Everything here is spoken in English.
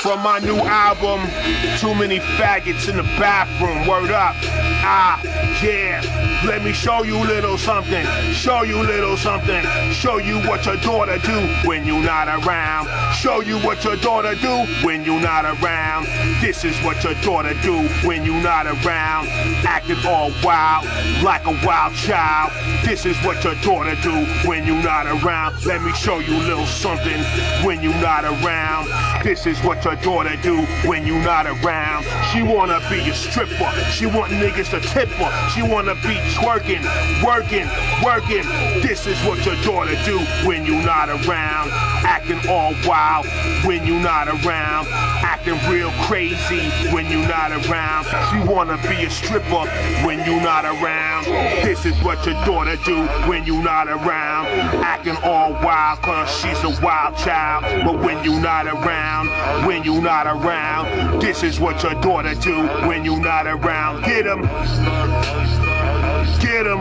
From my new album, Too Many Faggots in the Bathroom, word up. Yeah, let me show you little something, show you little something, show you what your daughter do when you're not around, show you what your daughter do when you're not around. This is what your daughter do when you're not around, acting all wild, like a wild child. This is what your daughter do when you're not around. Let me show you little something when you're not around. This is what your daughter do when you're not around. She wanna be a stripper, she want niggas to tip her, she wanna be twerking, working, working. This is what your daughter do when you're not around, acting all wild when you're not around, acting real crazy when you're not around. She wanna be a stripper when you're not around. This is what your daughter do when you're not around, acting all wild cause she's a wild child. But when you're not around, when you're not around, this is what your daughter do when you're not around. Get 'em. Get 'em.